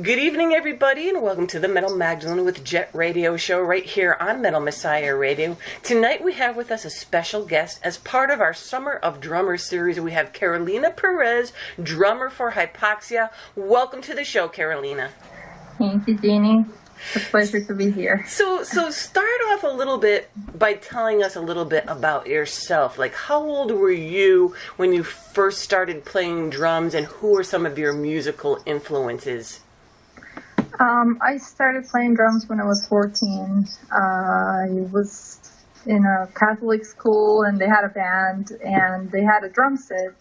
Good evening, everybody, and welcome to the Metal Magdalene with Jet Radio show right here on Metal Messiah Radio. Tonight we have with us a special guest. As part of our Summer of Drummers series, we have Carolina Perez, drummer for Hypoxia. Welcome to the show, Carolina. Thank you, Jeannie. It's a pleasure to be here. So start off a little bit by telling us a little bit about yourself. Like, how old were you when you first started playing drums, and who are some of your musical influences? I started playing drums when I was 14. I was in a Catholic school, and they had a band, and they had a drum set.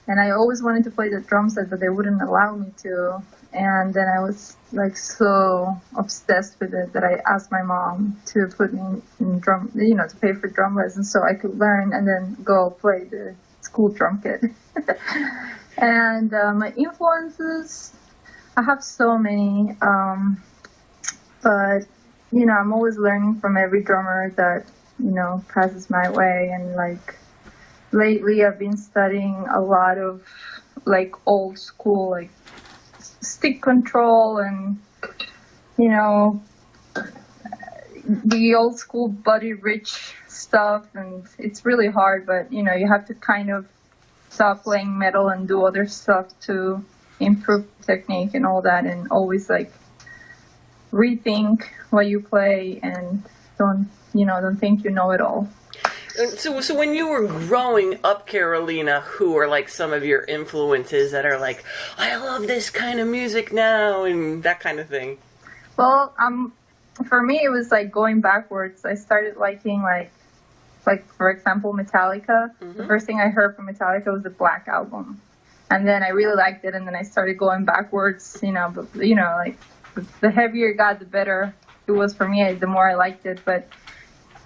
And I always wanted to play the drum set, but they wouldn't allow me to. And then I was like so obsessed with it that I asked my mom to put me in drum, to pay for drum lessons so I could learn and then go play the school drum kit. And my influences, I have so many, but, I'm always learning from every drummer that, passes my way. And like lately I've been studying a lot of like old school, like stick control and, the old school Buddy Rich stuff. And it's really hard, but, you have to kind of stop playing metal and do other stuff to improve technique and all that, and always like rethink what you play and don't think you know it all. So when you were growing up, Carolina, who are like some of your influences that are like, I love this kind of music now, and that kind of thing? Well, for me, it was like going backwards. I started liking like for example, Metallica. Mm-hmm. The first thing I heard from Metallica was the Black Album. And then I really liked it, and then I started going backwards, but, like, the heavier it got, the better it was for me, the more I liked it. But,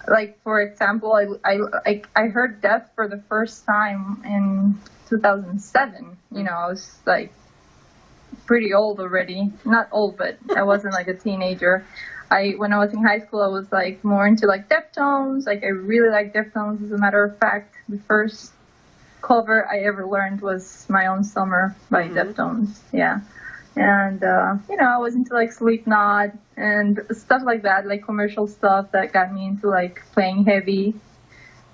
like, for example, I heard Death for the first time in 2007. I was, like, pretty old already. Not old, but I wasn't, like, a teenager. When I was in high school, I was, like, more into, like, Deftones. Like, I really liked Deftones, as a matter of fact. The first cover I ever learned was My Own Summer by Deftones. Yeah. And, I was into like Slipknot and stuff like that, like commercial stuff that got me into like playing heavy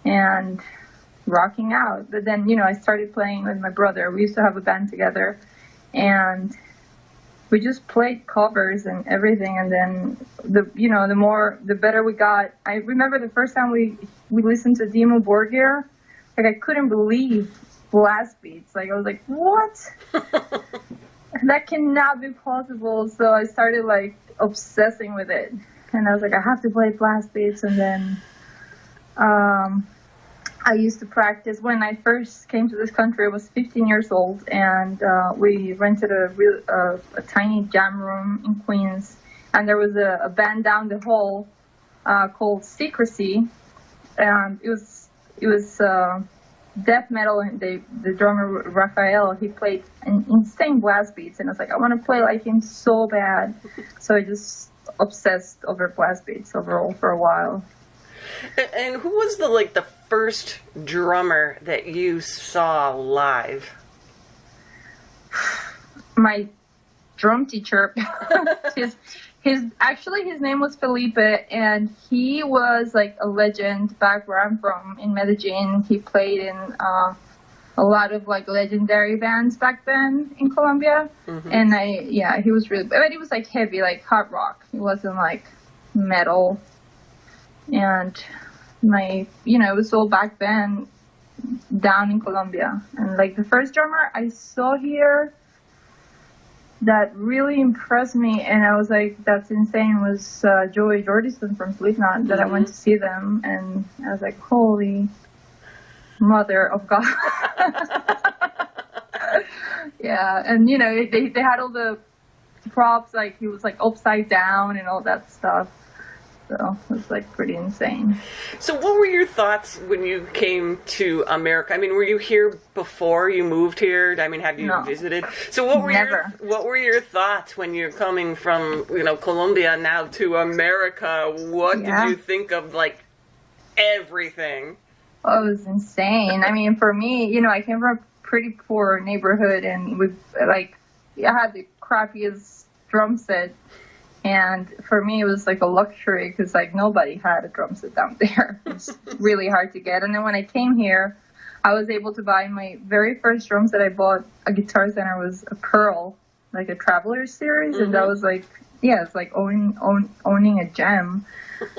and rocking out. But then, I started playing with my brother. We used to have a band together, and we just played covers and everything. And then the better we got. I remember the first time we listened to Demo Borgir. Like, I couldn't believe blast beats. Like, I was like, what? That cannot be possible. So I started, like, obsessing with it. And I was like, I have to play blast beats. And then I used to practice. When I first came to this country, I was 15 years old. And we rented a tiny jam room in Queens. And there was a band down the hall called Secrecy. And it was death metal, and the drummer Raphael, he played insane blast beats, and I was like, I want to play like him so bad. So I just obsessed over blast beats overall for a while. And who was the first drummer that you saw live? My drum teacher. His name was Felipe, and he was like a legend back where I'm from in Medellin. He played in a lot of like legendary bands back then in Colombia. Mm-hmm. And he was really, but he was like heavy, like hard rock. He wasn't like metal. And it was all back then down in Colombia. And like the first drummer I saw here that really impressed me, and I was like, that's insane, was Joey Jordison from Slipknot, that I went to see them, and I was like, holy mother of God. Yeah, and they had all the props, like he was like upside down and all that stuff. So it was like pretty insane. So what were your thoughts when you came to America? I mean, were you here before you moved here? I mean, have you visited? So what were your thoughts when you're coming from, Colombia now to America? What did you think of, like, everything? Oh, it was insane. I mean, for me, I came from a pretty poor neighborhood, and I had the crappiest drum set. And for me, it was like a luxury because like nobody had a drum set down there. It was really hard to get. And then when I came here, I was able to buy my very first drums that I bought at Guitar Center was a Pearl, like a Traveler's series. And that was like, yeah, it's like owning a gem.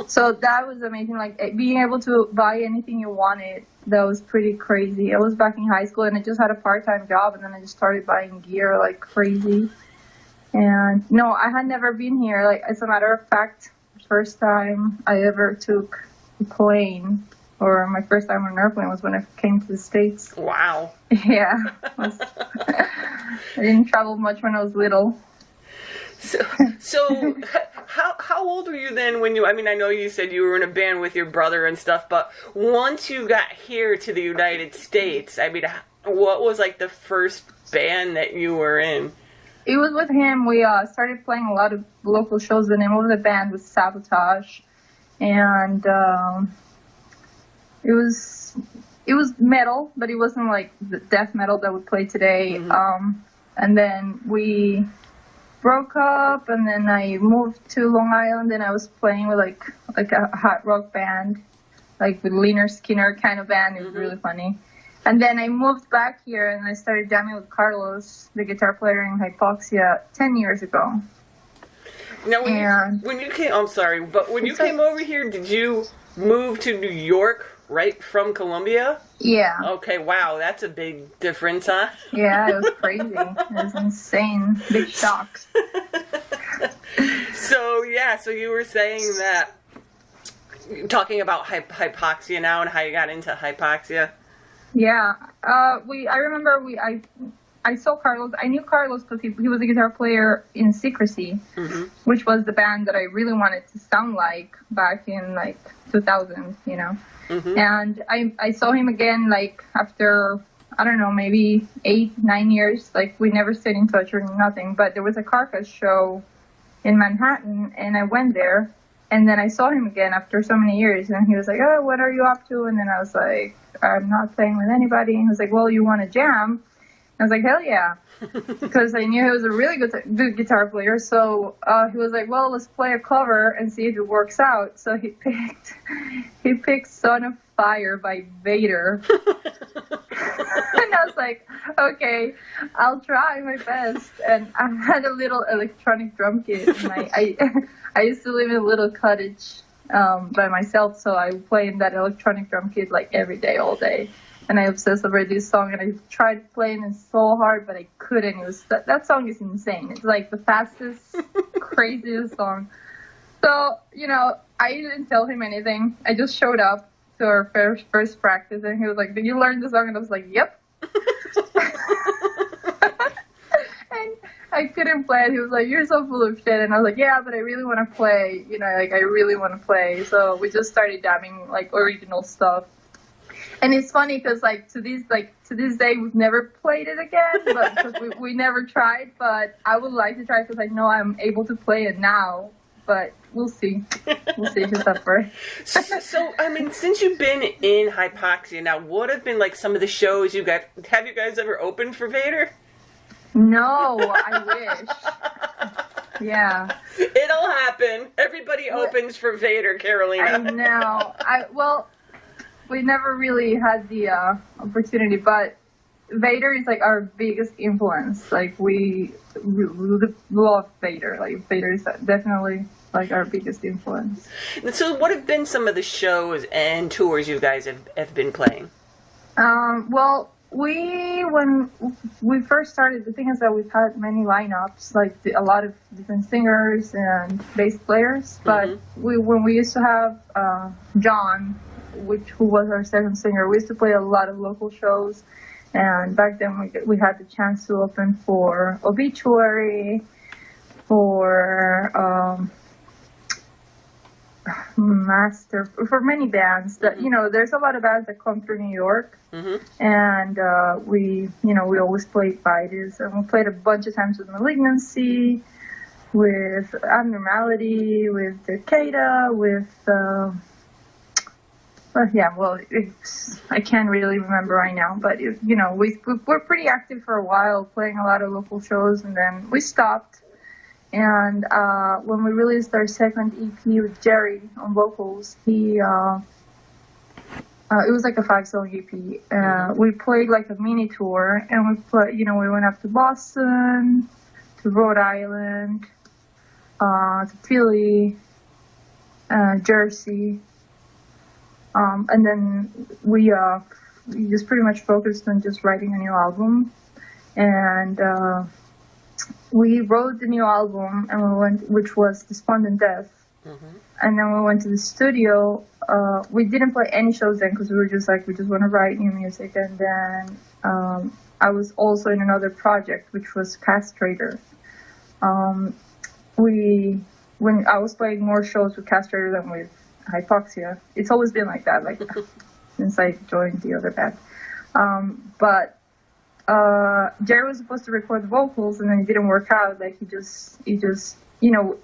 So that was amazing. Like being able to buy anything you wanted, that was pretty crazy. I was back in high school and I just had a part-time job, and then I just started buying gear like crazy. And no, I had never been here. Like, as a matter of fact, first time I ever took a plane, or my first time on an airplane, was when I came to the States. Wow. Yeah. I didn't travel much when I was little. So how old were you then when you, I mean, I know you said you were in a band with your brother and stuff, but once you got here to the United States, I mean, what was like the first band that you were in? It was with him. We started playing a lot of local shows. The name of the band was Sabotage, and it was metal, but it wasn't like the death metal that we play today. And then we broke up, and then I moved to Long Island, and I was playing with like a hot rock band, like with Leonard Skinner kind of band. It was really funny. And then I moved back here, and I started jamming with Carlos, the guitar player in Hypoxia, 10 years ago. Now, when you came, I'm sorry, but when you came over here, did you move to New York right from Columbia? Yeah. Okay, wow, that's a big difference, huh? Yeah, it was crazy. It was insane. Big shocks. So you were saying that, talking about hypoxia now and how you got into hypoxia. Yeah, I remember I saw Carlos. I knew Carlos because he was a guitar player in Secrecy, which was the band that I really wanted to sound like back in like 2000, you know. And I saw him again like after, I don't know, maybe 8-9 years. Like we never stayed in touch or nothing, but there was a Carcass show in Manhattan, and I went there, and then I saw him again after so many years, and he was like, "Oh, what are you up to?" And then I was like, "I'm not playing with anybody." And he was like, "Well, you want to jam?" I was like, "Hell yeah," because I knew he was a really good guitar player. So he was like, "Well, let's play a cover and see if it works out." So he picked "Son of Fire" by Vader, and I was like, "Okay, I'll try my best." And I had a little electronic drum kit. And I used to live in a little cottage by myself, so I would play in that electronic drum kit like every day, all day. And I obsessed over this song, and I tried playing it so hard, but I couldn't. It was that song is insane. It's like the fastest, craziest song. So, you know, I didn't tell him anything. I just showed up to our first practice, and he was like, "Did you learn the song?" And I was like, "Yep." And I couldn't play it. He was like, "You're so full of shit." And I was like, "Yeah, but I really want to play. You know, like I really want to play." So we just started jamming like original stuff. And it's funny because like to this day we've never played it again, but because we never tried. But I would like to try because I know I'm able to play it now. But we'll see. We'll see if it's up for it. So I mean, since you've been in Hypoxia now, what have been like some of the shows you got? Have you guys ever opened for Vader? No, I wish. Yeah. It'll happen. Everybody opens for Vader, Carolina. I know. Well, we never really had the opportunity, but Vader is like our biggest influence. Like we love Vader. Like Vader is definitely like our biggest influence. So what have been some of the shows and tours you guys have been playing? Well, when we first started, the thing is that we've had many lineups, like a lot of different singers and bass players. But when we used to have John, who was our second singer, we used to play a lot of local shows. And back then we had the chance to open for Obituary, for Master, for many bands that, you know, there's a lot of bands that come through New York. And we always played Vitus, and we played a bunch of times with Malignancy, with Abnormality, with Decada, with I can't really remember right now, but you know, we're pretty active for a while, playing a lot of local shows, and then we stopped. And when we released our second EP with Jerry on vocals, it was like a 5-song EP. We played like a mini tour, and we went up to Boston, to Rhode Island, to Philly, Jersey, and then we just pretty much focused on just writing a new album. And we wrote the new album, and which was Despondent Death. And then we went to the studio. We didn't play any shows then because we were just like, we just want to write new music. And then I was also in another project, which was Castrator. When I was playing more shows with Castrator than with Hypoxia. It's always been like that, like since I joined the other band. But Jerry was supposed to record the vocals, and then it didn't work out. Like he just,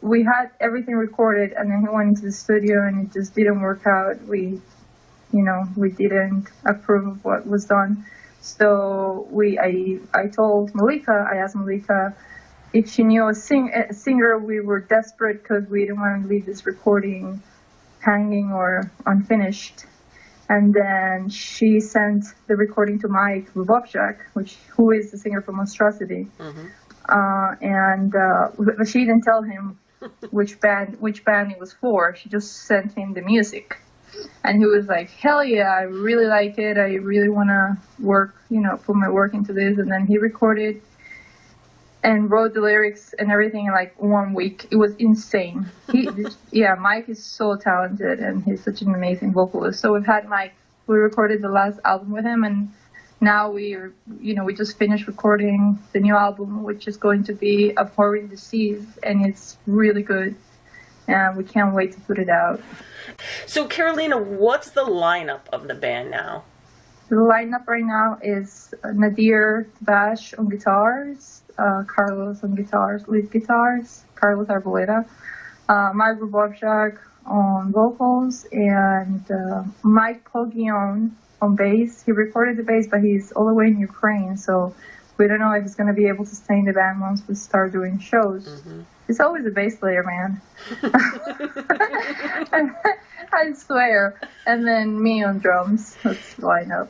we had everything recorded, and then he went into the studio, and it just didn't work out. We didn't approve of what was done. So I told Malika, I asked Malika if she knew a singer. We were desperate because we didn't want to leave this recording hanging or unfinished. And then she sent the recording to Mike Lubovchak, who is the singer for Monstrosity. But she didn't tell him which band it was for. She just sent him the music. And he was like, hell yeah, I really like it. I really want to work, put my work into this. And then he recorded and wrote the lyrics and everything in like 1 week. It was insane. Mike is so talented, and he's such an amazing vocalist. So we've had Mike. We recorded the last album with him, and now we just finished recording the new album, which is going to be Abhorring Disease, and it's really good. And we can't wait to put it out. So Carolina, what's the lineup of the band now? The lineup right now is Nadir Bash on guitars, Carlos on guitars, lead guitars, Carlos Arboleda, Mike Lubovchak on vocals, and Mike Pogion on bass. He recorded the bass, but he's all the way in Ukraine, so we don't know if he's going to be able to stay in the band once we start doing shows. He's always a bass player, man. I swear. And then me on drums. That's the lineup.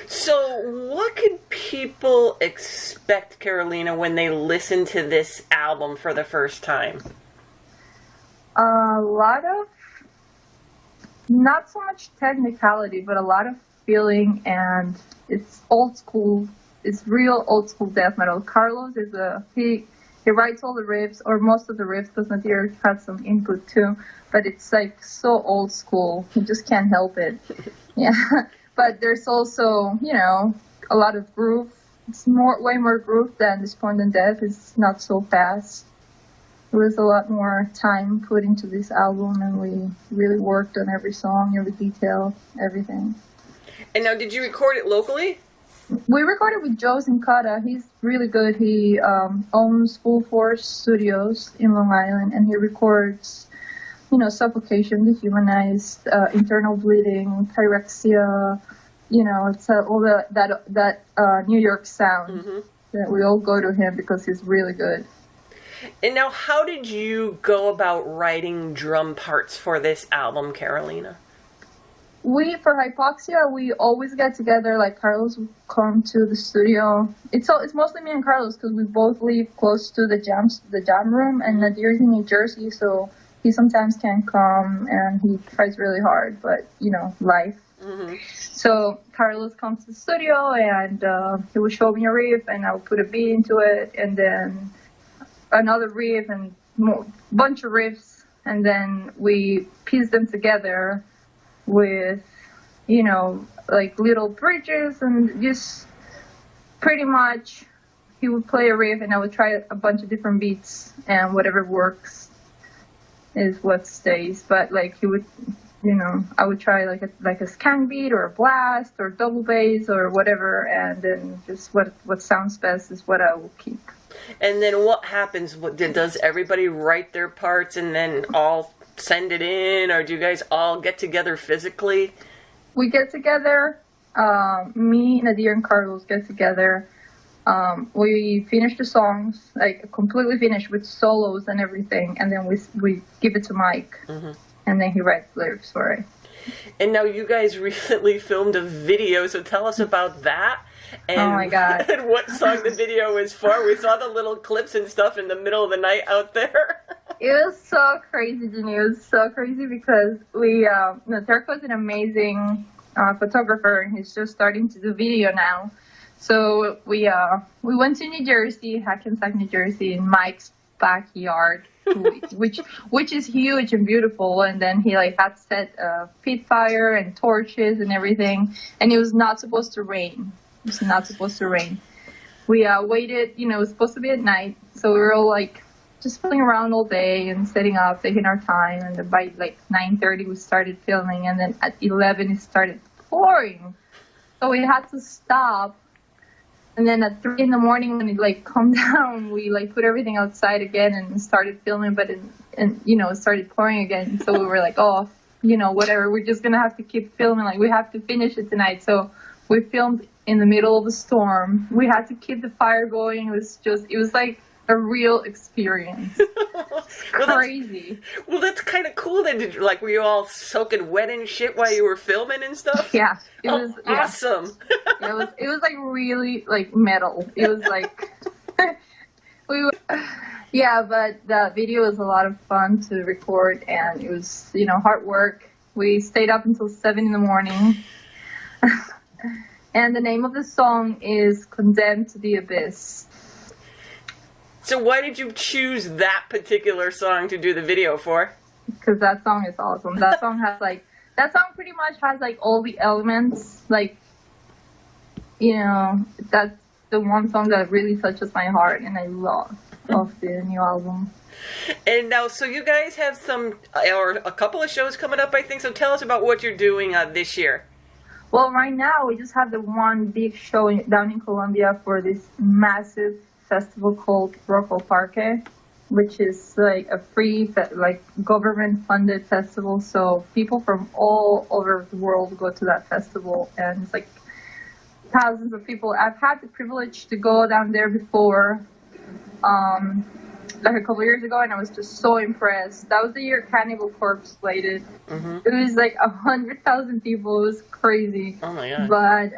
So what could people expect, Carolina, when they listen to this album for the first time? A lot of, not so much technicality, but a lot of feeling, and it's old school. It's real old school death metal. Carlos is he writes all the riffs, or most of the riffs, because Nadir had some input too, but it's like so old school. You just can't help it. Yeah. But there's also, a lot of groove. It's way more groove than Despondent Death. It's not so fast. There was a lot more time put into this album, and we really worked on every song, every detail, everything. And now, did you record it locally? We recorded with Joe Zincada. He's really good. He owns Full Force Studios in Long Island, and he records, Suffocation, Dehumanized, Internal Bleeding, Pyrexia, it's all that New York sound that we all go to him because he's really good. And now, how did you go about writing drum parts for this album, Carolina? For Hypoxia, we always get together. Like, Carlos would come to the studio. It's mostly me and Carlos because we both live close to the jam room, and Nadir's in New Jersey, so he sometimes can't come, and he tries really hard, but, life. So Carlos comes to the studio, and he would show me a riff, and I would put a beat into it, and then another riff, and bunch of riffs, and then we piece them together with, like little bridges, and just pretty much he would play a riff, and I would try a bunch of different beats, and whatever works is what stays. But like he would, I would try like a skank beat or a blast or double bass or whatever, and then just what sounds best is what I will keep. And then what happens? Does everybody write their parts and then all send it in, or do you guys all get together physically? We get together. Me, Nadir, and Carlos get together, We finished the songs, like completely finished with solos and everything, and then we give it to Mike, and then he writes lyrics for it. And now you guys recently filmed a video, so tell us about that. And, oh my God. And what song the video is for. We saw the little clips and stuff in the middle of the night out there. It was so crazy, Jenny. It was so crazy because Turco's an amazing photographer, and he's just starting to do video now. So we went to New Jersey, Hackensack, New Jersey, in Mike's backyard, which is huge and beautiful. And then he had set a pit fire and torches and everything. And it was not supposed to rain. It was not supposed to rain. We waited. It was supposed to be at night, so we were all just fooling around all day and setting up, taking our time. And then by 9:30 we started filming, and then at 11 it started pouring. So we had to stop. And then at 3 in the morning when it calmed down, we put everything outside again and started filming. But it started pouring again. So we were oh, whatever. We're just gonna have to keep filming. We have to finish it tonight. So we filmed in the middle of a storm. We had to keep the fire going. It was like a real experience. Crazy. That's kind of cool. That were you all soaking wet and shit while you were filming and stuff? Yeah, it was awesome. It was really metal. It was but the video was a lot of fun to record, and it was hard work. We stayed up until 7 in the morning. And the name of the song is "Condemned to the Abyss." So why did you choose that particular song to do the video for? Because that song is awesome. That song has that song pretty much has all the elements. That's the one song that really touches my heart, and I love the new album. And now, so you guys have a couple of shows coming up, I think. So tell us about what you're doing this year. Well, right now we just have the one big show down in Colombia for this massive festival called Rock Parque, which is a free, government-funded festival. So people from all over the world go to that festival, and it's thousands of people. I've had the privilege to go down there before, a couple years ago, and I was just so impressed. That was the year Cannibal Corpse played it. Mm-hmm. It was 100,000 people. It was crazy. Oh my God. But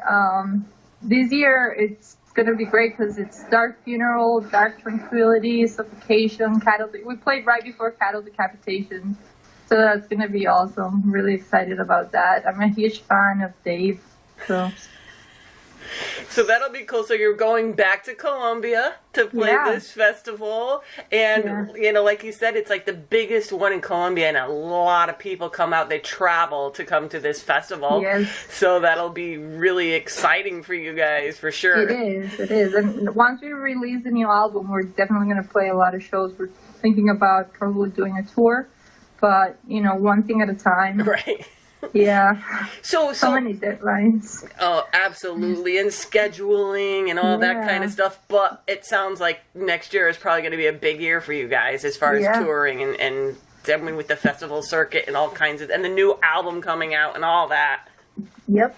this year it's going to be great because it's Dark Funeral, Dark Tranquility, Suffocation, Cattle. We played right before Cattle Decapitation. So that's going to be awesome. I'm really excited about that. I'm a huge fan of Dave. So that'll be cool. So you're going back to Colombia to play this festival. And, like you said, it's the biggest one in Colombia, and a lot of people come out. They travel to come to this festival. Yes. So that'll be really exciting for you guys, for sure. It is. And once we release the new album, we're definitely going to play a lot of shows. We're thinking about probably doing a tour, but, one thing at a time. Right. Yeah. So many deadlines. Oh, absolutely. And scheduling and all that kind of stuff. But it sounds like next year is probably going to be a big year for you guys as far as touring and with the festival circuit and all kinds of, and the new album coming out and all that. Yep.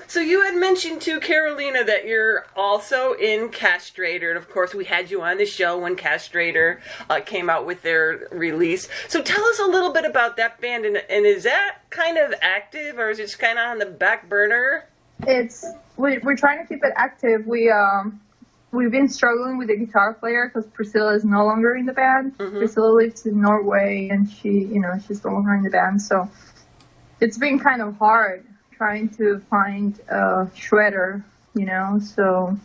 So you had mentioned to Carolina that you're also in Castrator, and of course we had you on the show when Castrator came out with their release. So tell us a little bit about that band, and is that kind of active, or is it just kind of on the back burner? We're trying to keep it active. We've been struggling with the guitar player because Priscilla is no longer in the band. Mm-hmm. Priscilla lives in Norway, and she's no longer in the band, so it's been kind of hard trying to find a shredder, so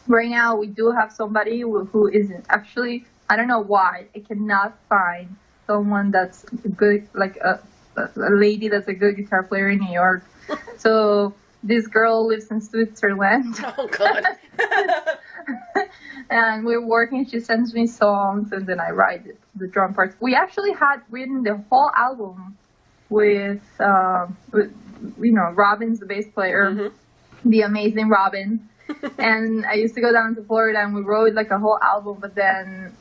right now we do have somebody who isn't. Actually, I don't know why, I cannot find someone that's good, a lady that's a good guitar player in New York. So this girl lives in Switzerland. Oh, God. And we're working, she sends me songs, and then I write the drum parts. We actually had written the whole album with Robin's the bass player, the amazing Robin. And I used to go down to Florida, and we wrote a whole album, but then,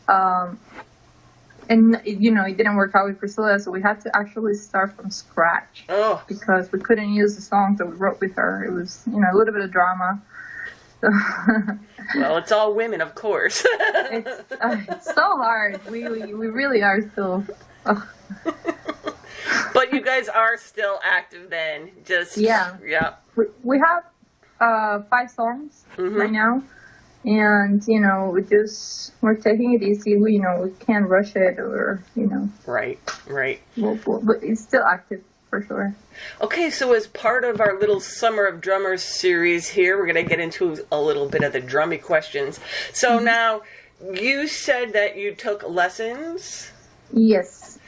it didn't work out with Priscilla, so we had to actually start from scratch. Oh. Because we couldn't use the songs that we wrote with her. It was, a little bit of drama. So Well, it's all women, of course. it's so hard. We really are still. But you guys are still active then. Just Yeah. We have 5 songs right now, and we're taking it easy. We can't rush it, or Right. but it's still active for sure. Okay, so as part of our little Summer of Drummers series here, we're going to get into a little bit of the drummy questions. So now, you said that you took lessons? Yes.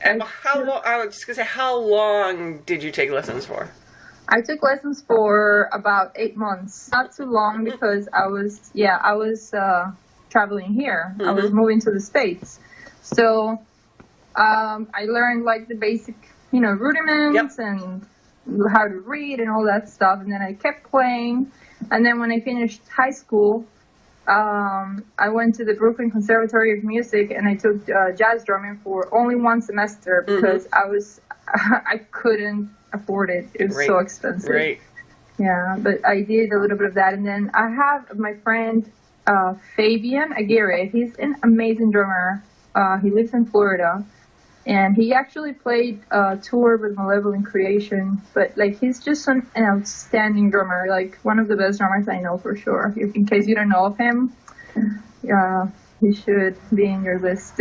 And how long? I was just going to say, how long did you take lessons for? I took lessons for about 8 months. Not too long, because I was traveling here. I was moving to the States. So I learned like the basic, rudiments and how to read and all that stuff. And then I kept playing. And then when I finished high school, I went to the Brooklyn Conservatory of Music, and I took jazz drumming for only 1 semester, because I couldn't afford it. It was so expensive. Right. Yeah, but I did a little bit of that. And then I have my friend Fabian Aguirre. He's an amazing drummer. He lives in Florida. And he actually played a tour with Malevolent Creation, but like he's just an outstanding drummer, like one of the best drummers I know for sure. In case you don't know of him, he should be in your list.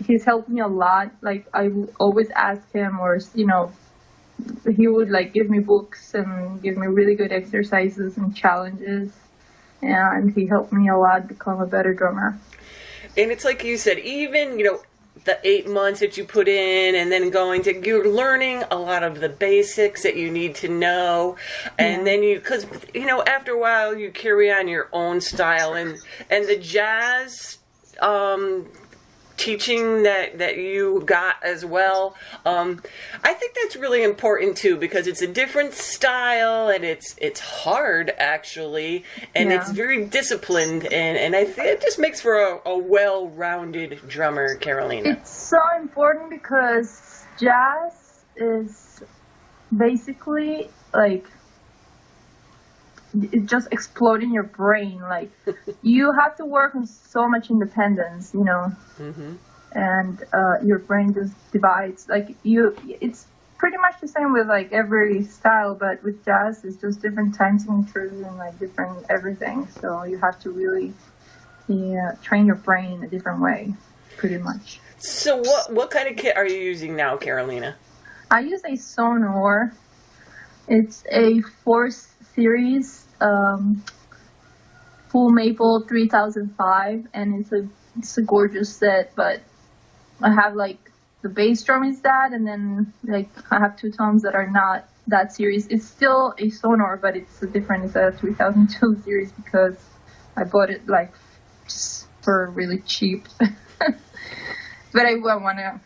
He's helped me a lot. Like I always ask him, or he would like give me books and give me really good exercises and challenges, and he helped me a lot become a better drummer. And it's like you said, even, the 8 months that you put in, and then you're learning a lot of the basics that you need to know. And then because after a while you carry on your own style, and the jazz, teaching that you got as well. I think that's really important too, because it's a different style, and it's hard actually, and it's very disciplined, and I think it just makes for a well-rounded drummer, Carolina. It's so important, because jazz is basically like it's just exploding your brain. Like you have to work on so much independence, and your brain just divides. Like it's pretty much the same with like every style, but with jazz, it's just different time signatures and like different everything. So you have to really train your brain in a different way, pretty much. So what kind of kit are you using now, Carolina? I use a Sonor. It's a 4 series full maple 3005, and it's a gorgeous set. But I have like the bass drum is that, and then like I have 2 tones that are not that series. It's still a Sonor, but it's a 3002 series, because I bought it like just for really cheap. But I want to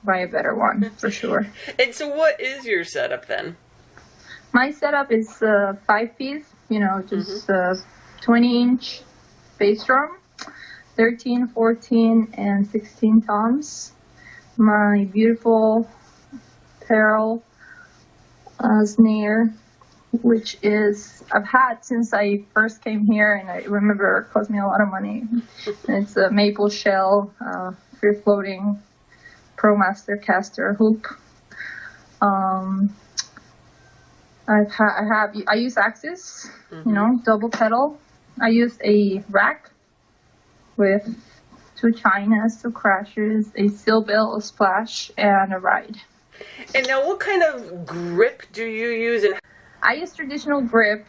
buy a better one for sure. And so what is your setup then? My setup is 5-piece, just 20-inch bass drum, 13, 14, and 16 toms. My beautiful Pearl snare, which I've had since I first came here, and I remember it cost me a lot of money. It's a maple shell, free floating ProMaster caster hoop. I use Axis, double pedal. I use a rack with 2 chinas, 2 crashers, a seal bell, a splash, and a ride. And now, what kind of grip do you use? And I use traditional grip,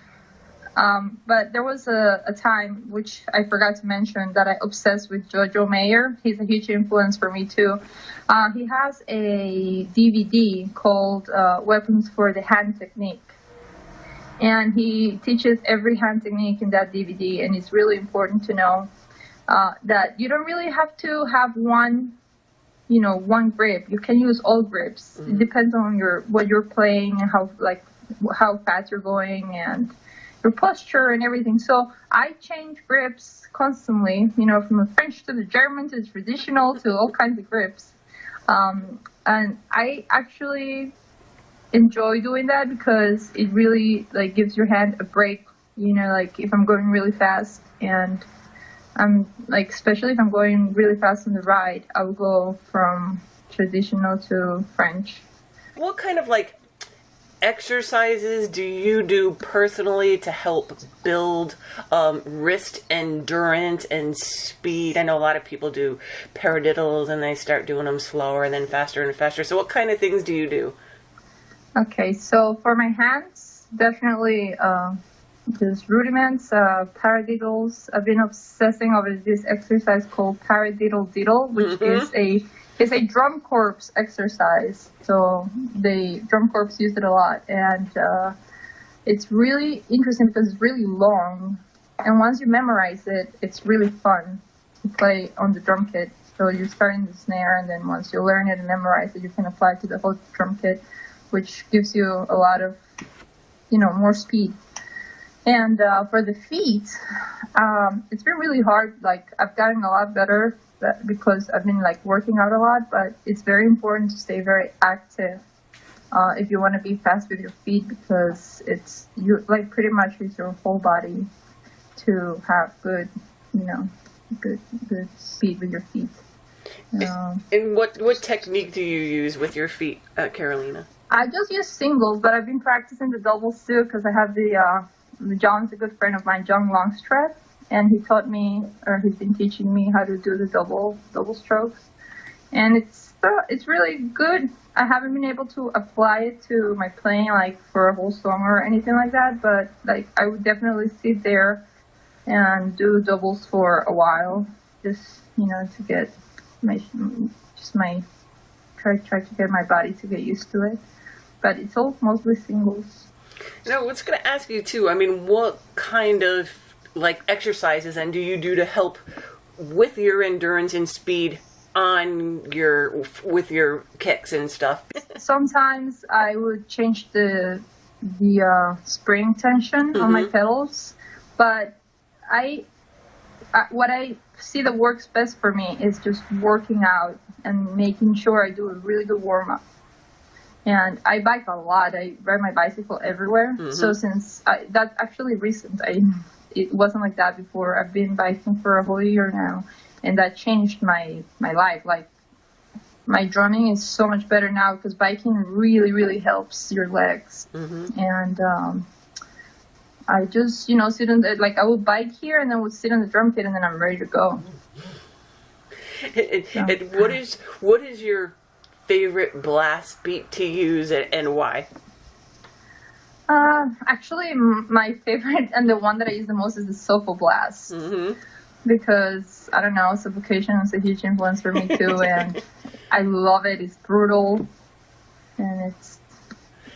but there was a time, which I forgot to mention, that I obsessed with Jojo Mayer. He's a huge influence for me too. He has a DVD called Weapons for the Hand Technique. And he teaches every hand technique in that DVD, and it's really important to know that you don't really have to have one grip. You can use all grips. It depends on what you're playing and how fast you're going and your posture and everything. So I change grips constantly, from the French to the German to the traditional to all kinds of grips. And I actually enjoy doing that because it really like gives your hand a break. You know, like if I'm going really fast and I'm like, especially if I'm going really fast on the ride, I will go from traditional to French. What kind of like exercises do you do personally to help build wrist endurance and speed? I know a lot of people do paradiddles and they start doing them slower and then faster and faster. So what kind of things do you do? Okay, so for my hands, definitely just rudiments, paradiddles. I've been obsessing over this exercise called paradiddle diddle, which is a drum corps exercise. So the drum corps use it a lot, and it's really interesting because it's really long. And once you memorize it, it's really fun to play on the drum kit. So you start in the snare, and then once you learn it and memorize it, you can apply it to the whole drum kit, which gives you a lot of, more speed. And for the feet, it's been really hard. Like, I've gotten a lot better because I've been like working out a lot, but it's very important to stay very active if you want to be fast with your feet, because you like pretty much use your whole body to have good speed with your feet. And what technique do you use with your feet, Carolina? I just use singles, but I've been practicing the doubles too because I have John's a good friend of mine, John Longstreth, and he taught me, or he's been teaching me how to do the double strokes, and it's really good. I haven't been able to apply it to my playing like for a whole song or anything like that, but like I would definitely sit there and do doubles for a while, just to get try to get my body to get used to it. But it's all mostly singles. Now, I was going to ask you too. I mean, what kind of like exercises and do you do to help with your endurance and speed with your kicks and stuff? Sometimes I would change the spring tension on my pedals, but what I see that works best for me is just working out and making sure I do a really good warm up. And I bike a lot. I ride my bicycle everywhere. So since that's actually recent, it wasn't like that before. I've been biking for a whole year now, and that changed my life. Like, my drumming is so much better now because biking really, really helps your legs. And I just, sit on I would bike here and then would sit on the drum kit and then I'm ready to go. And what is your favorite blast beat to use and why? Actually, my favorite and the one that I use the most is the Sofa Blast. Because, I don't know, suffocation is a huge influence for me too, and I love it. It's brutal, and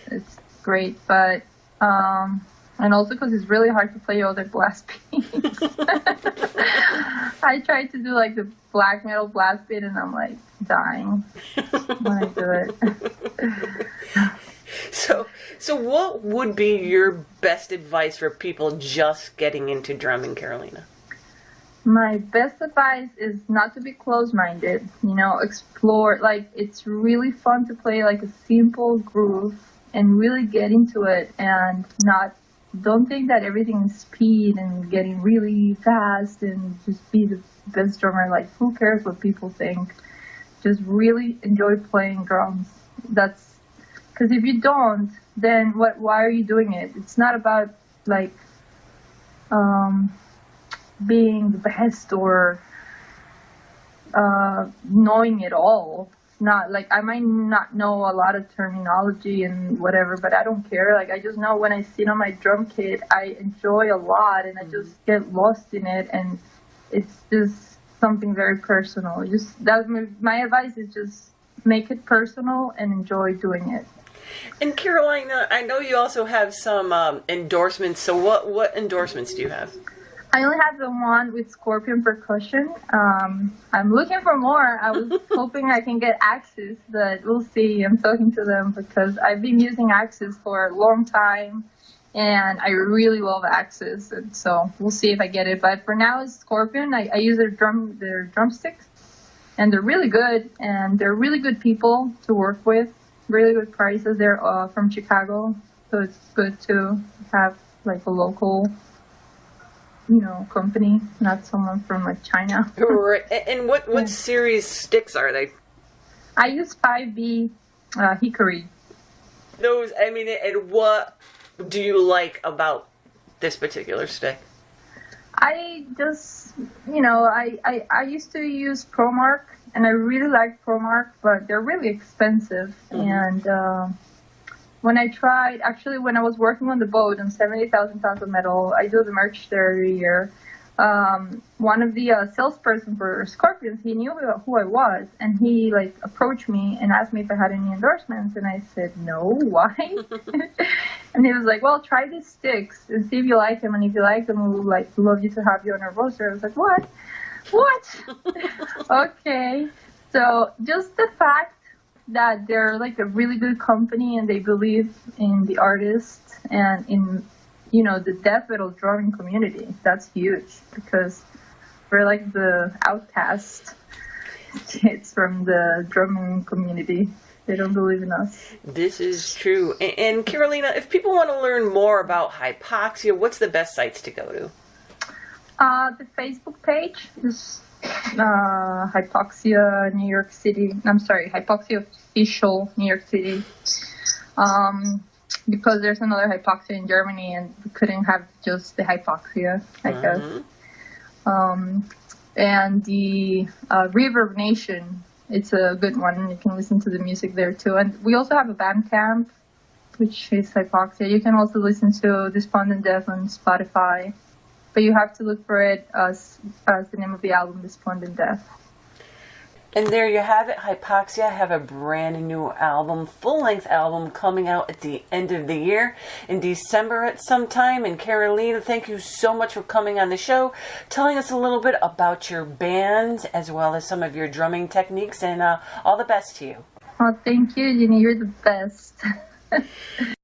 it's great, but, and also because it's really hard to play other blast beats. I tried to do like the black metal blast beat, and I'm like dying when I do it. So what would be your best advice for people just getting into drumming, Carolina? My best advice is not to be closed-minded, explore. Like, it's really fun to play like a simple groove and really get into it, and don't think that everything is speed and getting really fast and just be the best drummer. Like, who cares what people think? Just really enjoy playing drums. That's because if you don't, then why are you doing it? It's not about like being the best or knowing it all. It's not like I might not know a lot of terminology and whatever, but I don't care. Like, I just know when I sit on my drum kit, I enjoy a lot and I just get lost in it, and it's just something very personal. That's my advice is just make it personal and enjoy doing it. And Carolina, I know you also have some endorsements. So what endorsements do you have? I only have the one with Scorpion Percussion. I'm looking for more. I was hoping I can get Axis, but we'll see. I'm talking to them because I've been using Axis for a long time, and I really love Axis. And so we'll see if I get it. But for now, it's Scorpion. I use their drumsticks, and they're really good, and they're really good people to work with. really good prices. They're from Chicago, so it's good to have like a local, company, not someone from like China. Right. And what series sticks are they? I use 5B hickory. Those, I mean, and what do you like about this particular stick? I just, I used to use ProMark, and I really like ProMark, but they're really expensive. Mm-hmm. And when I was working on the boat on 70,000 tons of metal, I do the merch there every year. One of the salesperson for Scorpions, he knew who I was, and he approached me and asked me if I had any endorsements, and I said no. Why? And he was like, well, try these sticks and see if you like them, and if you like them, we'll love you to have you on our roster. I was like, what? Okay. So just the fact that they're a really good company and they believe in the artist and in the death metal drumming community, that's huge, because we're the outcast kids from the drumming community. They don't believe in us. This is true. And Carolina, if people want to learn more about Hypoxia, what's the best sites to go to? The Facebook page is Hypoxia New York City. I'm sorry, Hypoxia Official New York City. Because there's another Hypoxia in Germany, and we couldn't have just the Hypoxia, I guess. And the Reverb Nation, it's a good one. You can listen to the music there too. And we also have a Bandcamp, which is Hypoxia. You can also listen to Despondent Death on Spotify, but you have to look for it as the name of the album, Despondent Death. And there you have it. Hypoxia have a brand new album, full-length album, coming out at the end of the year, in December at some time. And Carolina, thank you so much for coming on the show, telling us a little bit about your band, as well as some of your drumming techniques, and all the best to you. Oh, thank you, Jenny. You're the best.